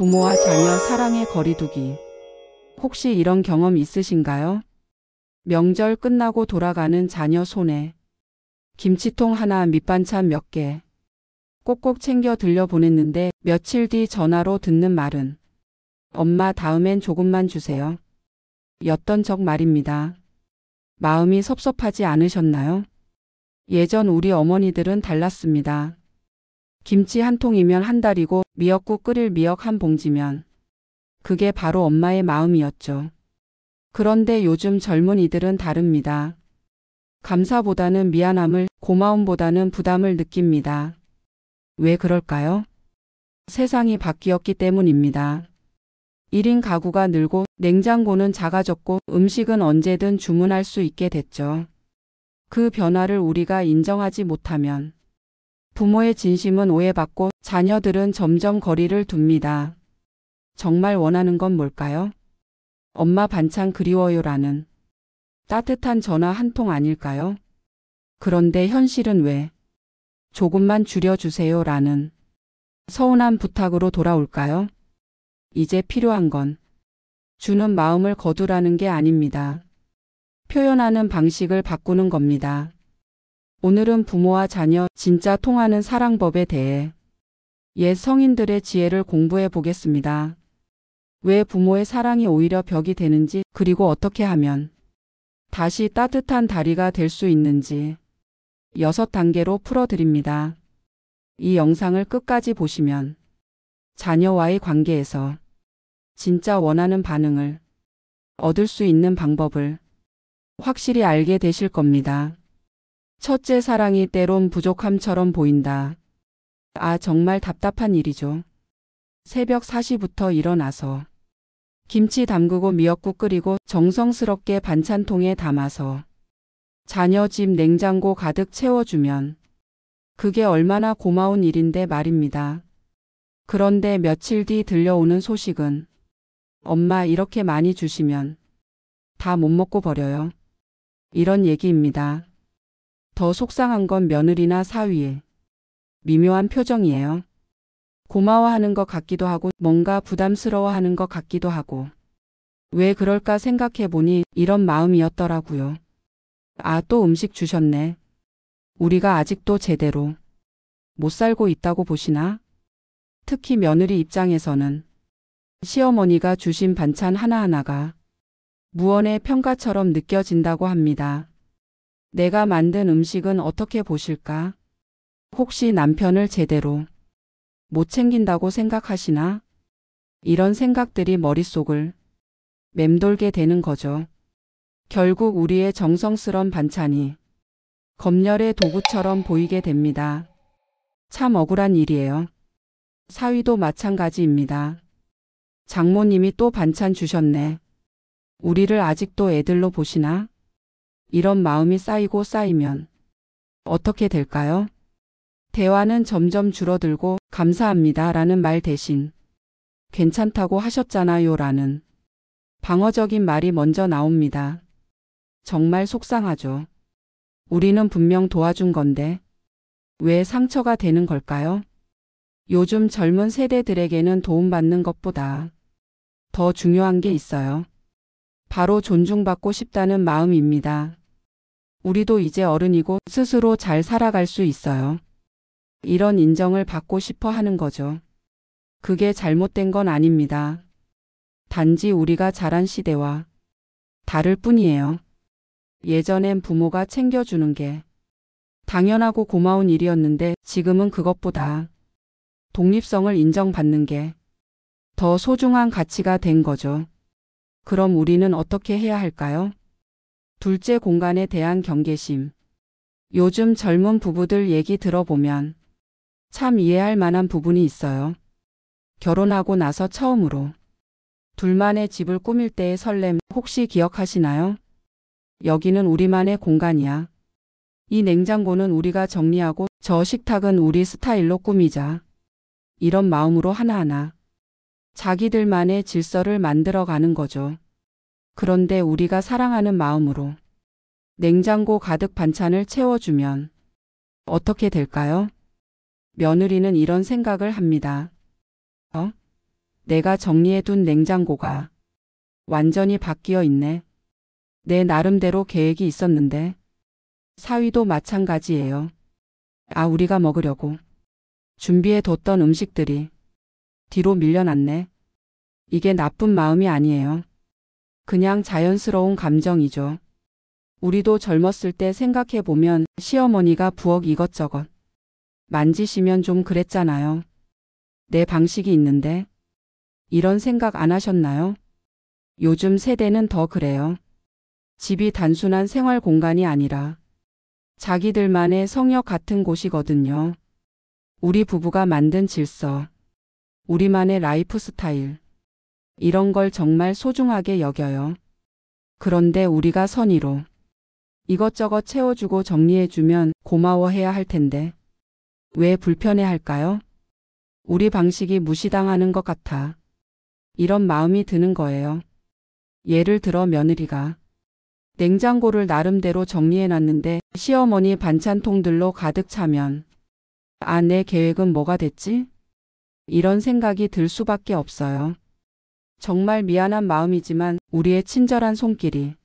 부모와 자녀 사랑의 거리두기. 혹시 이런 경험 있으신가요? 명절 끝나고 돌아가는 자녀 손에 김치통 하나, 밑반찬 몇 개 꼭꼭 챙겨 들려보냈는데 며칠 뒤 전화로 듣는 말은 엄마 다음엔 조금만 주세요. 였던 적 말입니다. 마음이 섭섭하지 않으셨나요? 예전 우리 어머니들은 달랐습니다. 김치 한 통이면 한 달이고 미역국 끓일 미역 한 봉지면 그게 바로 엄마의 마음이었죠. 그런데 요즘 젊은이들은 다릅니다. 감사보다는 미안함을, 고마움보다는 부담을 느낍니다. 왜 그럴까요? 세상이 바뀌었기 때문입니다. 1인 가구가 늘고 냉장고는 작아졌고 음식은 언제든 주문할 수 있게 됐죠. 그 변화를 우리가 인정하지 못하면 부모의 진심은 오해받고 자녀들은 점점 거리를 둡니다. 정말 원하는 건 뭘까요? 엄마 반찬 그리워요라는 따뜻한 전화 한 통 아닐까요? 그런데 현실은 왜 조금만 줄여주세요라는 서운한 부탁으로 돌아올까요? 이제 필요한 건 주는 마음을 거두라는 게 아닙니다. 표현하는 방식을 바꾸는 겁니다. 오늘은 부모와 자녀 진짜 통하는 사랑법에 대해 옛 성인들의 지혜를 공부해 보겠습니다. 왜 부모의 사랑이 오히려 벽이 되는지, 그리고 어떻게 하면 다시 따뜻한 다리가 될 수 있는지 6단계로 풀어드립니다. 이 영상을 끝까지 보시면 자녀와의 관계에서 진짜 원하는 반응을 얻을 수 있는 방법을 확실히 알게 되실 겁니다. 첫째, 사랑이 때론 부족함처럼 보인다. 아, 정말 답답한 일이죠. 새벽 4시부터 일어나서 김치 담그고 미역국 끓이고 정성스럽게 반찬통에 담아서 자녀 집 냉장고 가득 채워주면 그게 얼마나 고마운 일인데 말입니다. 그런데 며칠 뒤 들려오는 소식은 엄마 이렇게 많이 주시면 다 못 먹고 버려요. 이런 얘기입니다. 더 속상한 건 며느리나 사위의 미묘한 표정이에요. 고마워하는 것 같기도 하고 뭔가 부담스러워하는 것 같기도 하고 왜 그럴까 생각해보니 이런 마음이었더라고요. 아, 또 음식 주셨네. 우리가 아직도 제대로 못 살고 있다고 보시나? 특히 며느리 입장에서는 시어머니가 주신 반찬 하나하나가 무언의 평가처럼 느껴진다고 합니다. 내가 만든 음식은 어떻게 보실까? 혹시 남편을 제대로 못 챙긴다고 생각하시나? 이런 생각들이 머릿속을 맴돌게 되는 거죠. 결국 우리의 정성스런 반찬이 검열의 도구처럼 보이게 됩니다. 참 억울한 일이에요. 사위도 마찬가지입니다. 장모님이 또 반찬 주셨네. 우리를 아직도 애들로 보시나? 이런 마음이 쌓이고 쌓이면 어떻게 될까요? 대화는 점점 줄어들고 감사합니다 라는 말 대신 괜찮다고 하셨잖아요 라는 방어적인 말이 먼저 나옵니다. 정말 속상하죠. 우리는 분명 도와준 건데 왜 상처가 되는 걸까요? 요즘 젊은 세대들에게는 도움받는 것보다 더 중요한 게 있어요. 바로 존중받고 싶다는 마음입니다. 우리도 이제 어른이고 스스로 잘 살아갈 수 있어요. 이런 인정을 받고 싶어 하는 거죠. 그게 잘못된 건 아닙니다. 단지 우리가 자란 시대와 다를 뿐이에요. 예전엔 부모가 챙겨주는 게 당연하고 고마운 일이었는데 지금은 그것보다 독립성을 인정받는 게 더 소중한 가치가 된 거죠. 그럼 우리는 어떻게 해야 할까요? 둘째, 공간에 대한 경계심. 요즘 젊은 부부들 얘기 들어보면 참 이해할 만한 부분이 있어요. 결혼하고 나서 처음으로 둘만의 집을 꾸밀 때의 설렘 혹시 기억하시나요? 여기는 우리만의 공간이야. 이 냉장고는 우리가 정리하고 저 식탁은 우리 스타일로 꾸미자. 이런 마음으로 하나하나 자기들만의 질서를 만들어가는 거죠. 그런데 우리가 사랑하는 마음으로 냉장고 가득 반찬을 채워주면 어떻게 될까요? 며느리는 이런 생각을 합니다. 내가 정리해둔 냉장고가 완전히 바뀌어 있네. 내 나름대로 계획이 있었는데 사위도 마찬가지예요. 우리가 먹으려고 준비해뒀던 음식들이 뒤로 밀려났네. 이게 나쁜 마음이 아니에요. 그냥 자연스러운 감정이죠. 우리도 젊었을 때 생각해보면 시어머니가 부엌 이것저것 만지시면 좀 그랬잖아요. 내 방식이 있는데 이런 생각 안 하셨나요? 요즘 세대는 더 그래요. 집이 단순한 생활 공간이 아니라 자기들만의 성역 같은 곳이거든요. 우리 부부가 만든 질서, 우리만의 라이프 스타일, 이런 걸 정말 소중하게 여겨요. 그런데 우리가 선의로 이것저것 채워주고 정리해주면 고마워해야 할 텐데 왜 불편해할까요? 우리 방식이 무시당하는 것 같아. 이런 마음이 드는 거예요. 예를 들어 며느리가 냉장고를 나름대로 정리해놨는데 시어머니 반찬통들로 가득 차면 내 계획은 뭐가 됐지? 이런 생각이 들 수밖에 없어요. 정말 미안한 마음이지만 우리의 친절한 손길이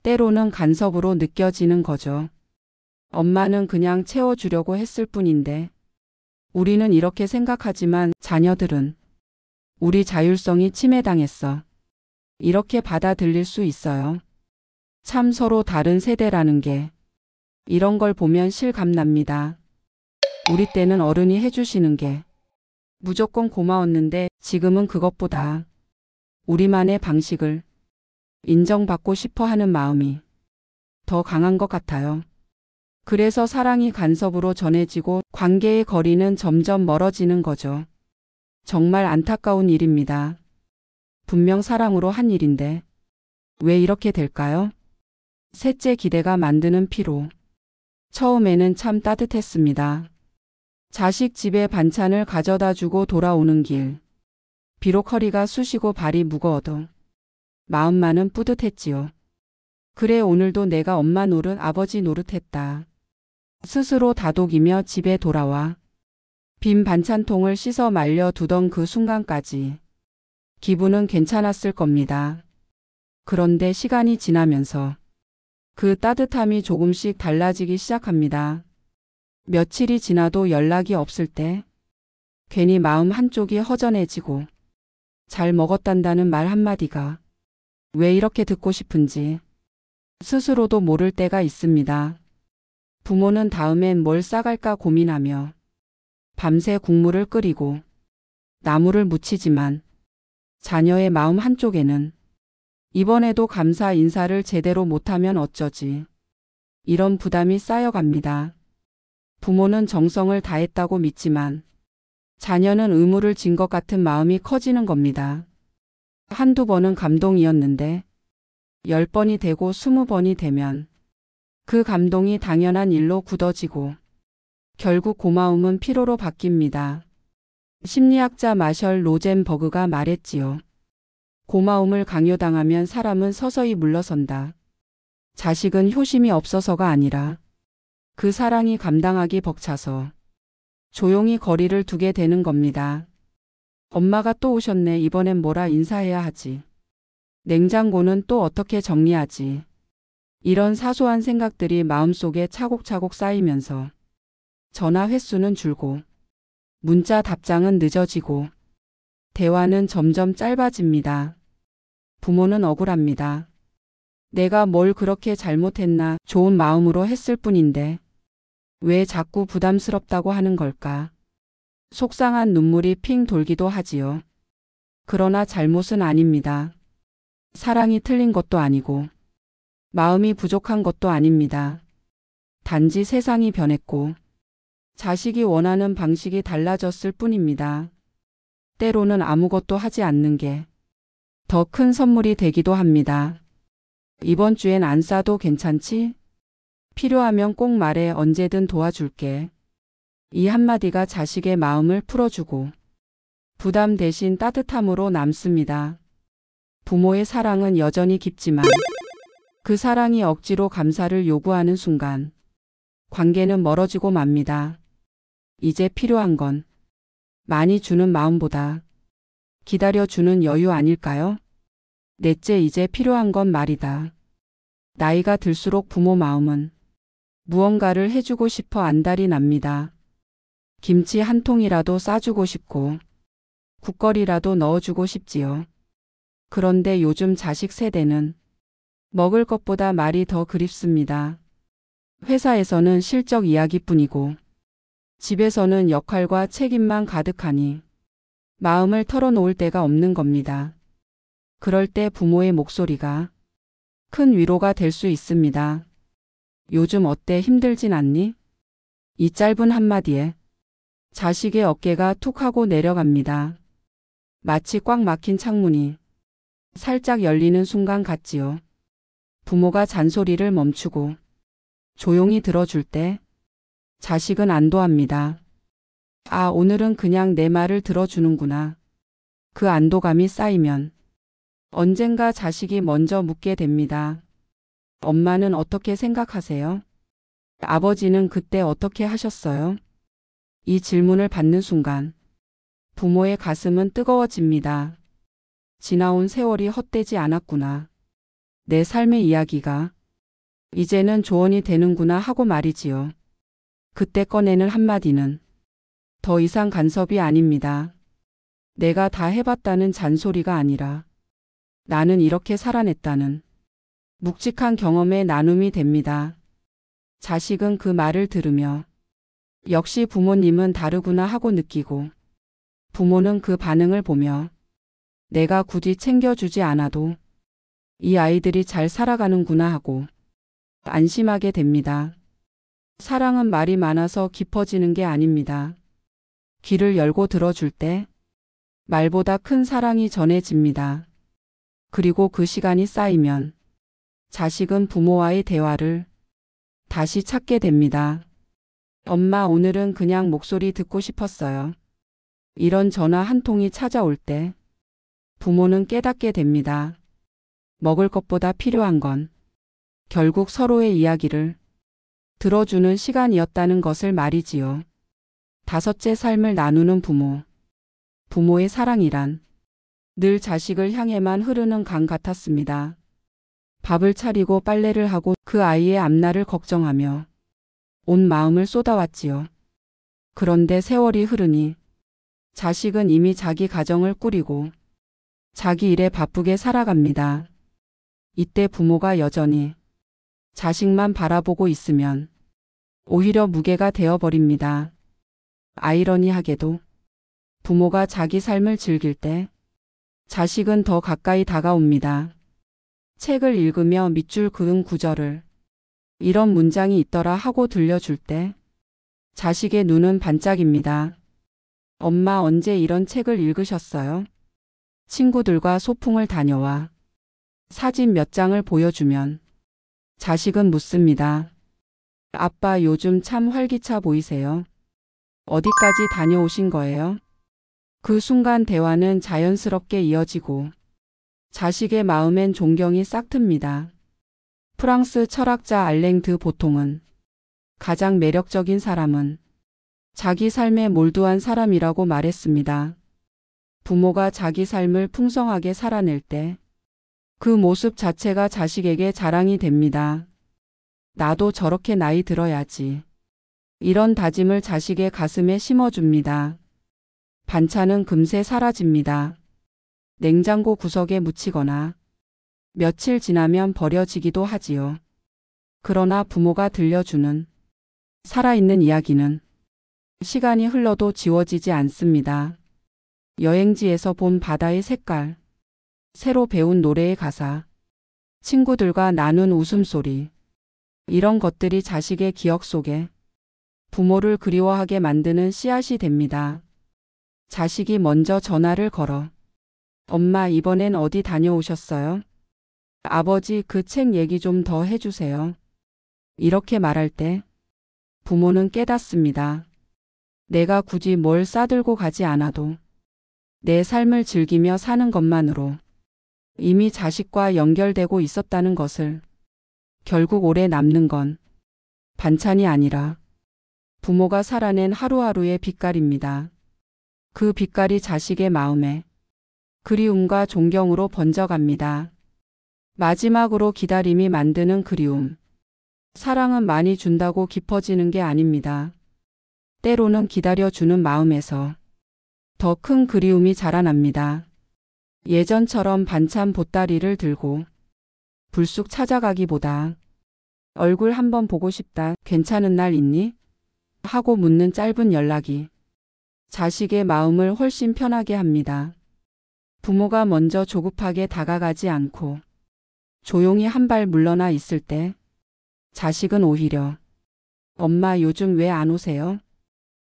때로는 간섭으로 느껴지는 거죠. 엄마는 그냥 채워주려고 했을 뿐인데 우리는 이렇게 생각하지만 자녀들은 우리 자율성이 침해당했어. 이렇게 받아들일 수 있어요. 참 서로 다른 세대라는 게 이런 걸 보면 실감납니다. 우리 때는 어른이 해주시는 게 무조건 고마웠는데 지금은 그것보다 우리만의 방식을 인정받고 싶어 하는 마음이 더 강한 것 같아요. 그래서 사랑이 간섭으로 전해지고 관계의 거리는 점점 멀어지는 거죠. 정말 안타까운 일입니다. 분명 사랑으로 한 일인데 왜 이렇게 될까요? 셋째, 기대가 만드는 피로. 처음에는 참 따뜻했습니다. 자식 집에 반찬을 가져다 주고 돌아오는 길. 비록 허리가 쑤시고 발이 무거워도 마음만은 뿌듯했지요. 그래, 오늘도 내가 엄마 노릇 아버지 노릇했다. 스스로 다독이며 집에 돌아와 빈 반찬통을 씻어 말려 두던 그 순간까지 기분은 괜찮았을 겁니다. 그런데 시간이 지나면서 그 따뜻함이 조금씩 달라지기 시작합니다. 며칠이 지나도 연락이 없을 때 괜히 마음 한쪽이 허전해지고 잘 먹었단다는 말 한마디가 왜 이렇게 듣고 싶은지 스스로도 모를 때가 있습니다. 부모는 다음엔 뭘 싸갈까 고민하며 밤새 국물을 끓이고 나물을 무치지만 자녀의 마음 한쪽에는 이번에도 감사 인사를 제대로 못하면 어쩌지, 이런 부담이 쌓여갑니다. 부모는 정성을 다했다고 믿지만 자녀는 의무를 진 것 같은 마음이 커지는 겁니다. 한두 번은 감동이었는데 10번이 되고 20번이 되면 그 감동이 당연한 일로 굳어지고 결국 고마움은 피로로 바뀝니다. 심리학자 마셜 로젠버그가 말했지요. 고마움을 강요당하면 사람은 서서히 물러선다. 자식은 효심이 없어서가 아니라 그 사랑이 감당하기 벅차서 조용히 거리를 두게 되는 겁니다. 엄마가 또 오셨네. 이번엔 뭐라 인사해야 하지? 냉장고는 또 어떻게 정리하지? 이런 사소한 생각들이 마음속에 차곡차곡 쌓이면서 전화 횟수는 줄고 문자 답장은 늦어지고 대화는 점점 짧아집니다. 부모는 억울합니다. 내가 뭘 그렇게 잘못했나, 좋은 마음으로 했을 뿐인데 왜 자꾸 부담스럽다고 하는 걸까? 속상한 눈물이 핑 돌기도 하지요. 그러나 잘못은 아닙니다. 사랑이 틀린 것도 아니고 마음이 부족한 것도 아닙니다. 단지 세상이 변했고 자식이 원하는 방식이 달라졌을 뿐입니다. 때로는 아무것도 하지 않는 게 더 큰 선물이 되기도 합니다. 이번 주엔 안 싸도 괜찮지? 필요하면 꼭 말해. 언제든 도와줄게. 이 한마디가 자식의 마음을 풀어주고 부담 대신 따뜻함으로 남습니다. 부모의 사랑은 여전히 깊지만 그 사랑이 억지로 감사를 요구하는 순간 관계는 멀어지고 맙니다. 이제 필요한 건 많이 주는 마음보다 기다려주는 여유 아닐까요? 넷째, 이제 필요한 건 말이다. 나이가 들수록 부모 마음은 무언가를 해주고 싶어 안달이 납니다. 김치 한 통이라도 싸주고 싶고 국거리라도 넣어주고 싶지요. 그런데 요즘 자식 세대는 먹을 것보다 말이 더 그립습니다. 회사에서는 실적 이야기뿐이고 집에서는 역할과 책임만 가득하니 마음을 털어놓을 데가 없는 겁니다. 그럴 때 부모의 목소리가 큰 위로가 될 수 있습니다. 요즘 어때, 힘들진 않니? 이 짧은 한마디에 자식의 어깨가 툭 하고 내려갑니다. 마치 꽉 막힌 창문이 살짝 열리는 순간 같지요. 부모가 잔소리를 멈추고 조용히 들어줄 때 자식은 안도합니다. 아, 오늘은 그냥 내 말을 들어주는구나. 그 안도감이 쌓이면 언젠가 자식이 먼저 묻게 됩니다. 엄마는 어떻게 생각하세요? 아버지는 그때 어떻게 하셨어요? 이 질문을 받는 순간 부모의 가슴은 뜨거워집니다. 지나온 세월이 헛되지 않았구나. 내 삶의 이야기가 이제는 조언이 되는구나 하고 말이지요. 그때 꺼내는 한마디는 더 이상 간섭이 아닙니다. 내가 다 해봤다는 잔소리가 아니라 나는 이렇게 살아냈다는 묵직한 경험의 나눔이 됩니다. 자식은 그 말을 들으며 역시 부모님은 다르구나 하고 느끼고, 부모는 그 반응을 보며 내가 굳이 챙겨주지 않아도 이 아이들이 잘 살아가는구나 하고 안심하게 됩니다. 사랑은 말이 많아서 깊어지는 게 아닙니다. 귀를 열고 들어줄 때 말보다 큰 사랑이 전해집니다. 그리고 그 시간이 쌓이면 자식은 부모와의 대화를 다시 찾게 됩니다. 엄마, 오늘은 그냥 목소리 듣고 싶었어요. 이런 전화 한 통이 찾아올 때 부모는 깨닫게 됩니다. 먹을 것보다 필요한 건 결국 서로의 이야기를 들어주는 시간이었다는 것을 말이지요. 다섯째, 삶을 나누는 부모. 부모의 사랑이란 늘 자식을 향해만 흐르는 강 같았습니다. 밥을 차리고 빨래를 하고 그 아이의 앞날을 걱정하며 온 마음을 쏟아왔지요. 그런데 세월이 흐르니 자식은 이미 자기 가정을 꾸리고 자기 일에 바쁘게 살아갑니다. 이때 부모가 여전히 자식만 바라보고 있으면 오히려 무게가 되어버립니다. 아이러니하게도 부모가 자기 삶을 즐길 때 자식은 더 가까이 다가옵니다. 책을 읽으며 밑줄 그은 구절을 이런 문장이 있더라 하고 들려줄 때 자식의 눈은 반짝입니다. 엄마, 언제 이런 책을 읽으셨어요? 친구들과 소풍을 다녀와 사진 몇 장을 보여주면 자식은 묻습니다. 아빠, 요즘 참 활기차 보이세요. 어디까지 다녀오신 거예요? 그 순간 대화는 자연스럽게 이어지고 자식의 마음엔 존경이 싹 틉니다. 프랑스 철학자 알랭 드 보통은 가장 매력적인 사람은 자기 삶에 몰두한 사람이라고 말했습니다. 부모가 자기 삶을 풍성하게 살아낼 때 그 모습 자체가 자식에게 자랑이 됩니다. 나도 저렇게 나이 들어야지. 이런 다짐을 자식의 가슴에 심어줍니다. 반찬은 금세 사라집니다. 냉장고 구석에 묻히거나 며칠 지나면 버려지기도 하지요. 그러나 부모가 들려주는 살아있는 이야기는 시간이 흘러도 지워지지 않습니다. 여행지에서 본 바다의 색깔, 새로 배운 노래의 가사, 친구들과 나눈 웃음소리, 이런 것들이 자식의 기억 속에 부모를 그리워하게 만드는 씨앗이 됩니다. 자식이 먼저 전화를 걸어 엄마, 이번엔 어디 다녀오셨어요? 아버지, 그 책 얘기 좀 더 해주세요. 이렇게 말할 때 부모는 깨닫습니다. 내가 굳이 뭘 싸들고 가지 않아도 내 삶을 즐기며 사는 것만으로 이미 자식과 연결되고 있었다는 것을. 결국 오래 남는 건 반찬이 아니라 부모가 살아낸 하루하루의 빛깔입니다. 그 빛깔이 자식의 마음에 그리움과 존경으로 번져갑니다. 마지막으로 기다림이 만드는 그리움. 사랑은 많이 준다고 깊어지는 게 아닙니다. 때로는 기다려주는 마음에서 더 큰 그리움이 자라납니다. 예전처럼 반찬 보따리를 들고 불쑥 찾아가기보다 얼굴 한번 보고 싶다. 괜찮은 날 있니? 하고 묻는 짧은 연락이 자식의 마음을 훨씬 편하게 합니다. 부모가 먼저 조급하게 다가가지 않고 조용히 한 발 물러나 있을 때 자식은 오히려 엄마 요즘 왜 안 오세요?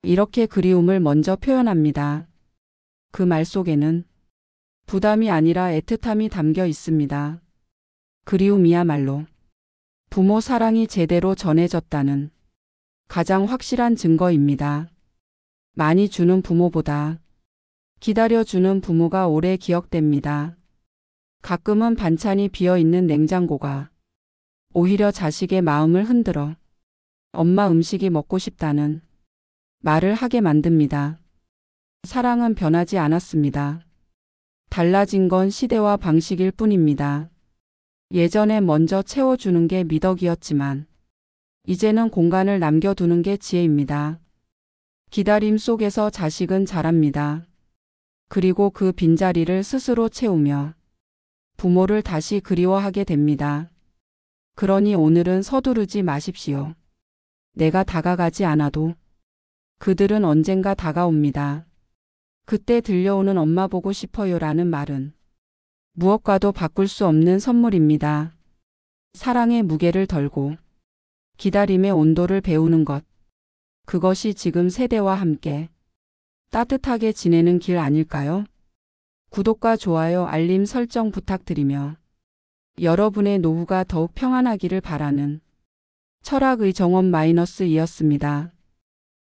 이렇게 그리움을 먼저 표현합니다. 그 말 속에는 부담이 아니라 애틋함이 담겨 있습니다. 그리움이야말로 부모 사랑이 제대로 전해졌다는 가장 확실한 증거입니다. 많이 주는 부모보다 기다려주는 부모가 오래 기억됩니다. 가끔은 반찬이 비어있는 냉장고가 오히려 자식의 마음을 흔들어 엄마 음식이 먹고 싶다는 말을 하게 만듭니다. 사랑은 변하지 않았습니다. 달라진 건 시대와 방식일 뿐입니다. 예전에 먼저 채워주는 게 미덕이었지만 이제는 공간을 남겨두는 게 지혜입니다. 기다림 속에서 자식은 자랍니다. 그리고 그 빈자리를 스스로 채우며 부모를 다시 그리워하게 됩니다. 그러니 오늘은 서두르지 마십시오. 내가 다가가지 않아도 그들은 언젠가 다가옵니다. 그때 들려오는 엄마 보고 싶어요라는 말은 무엇과도 바꿀 수 없는 선물입니다. 사랑의 무게를 덜고 기다림의 온도를 배우는 것. 그것이 지금 세대와 함께 따뜻하게 지내는 길 아닐까요? 구독과 좋아요, 알림 설정 부탁드리며 여러분의 노후가 더욱 평안하기를 바라는 철학의 정원 -이었습니다.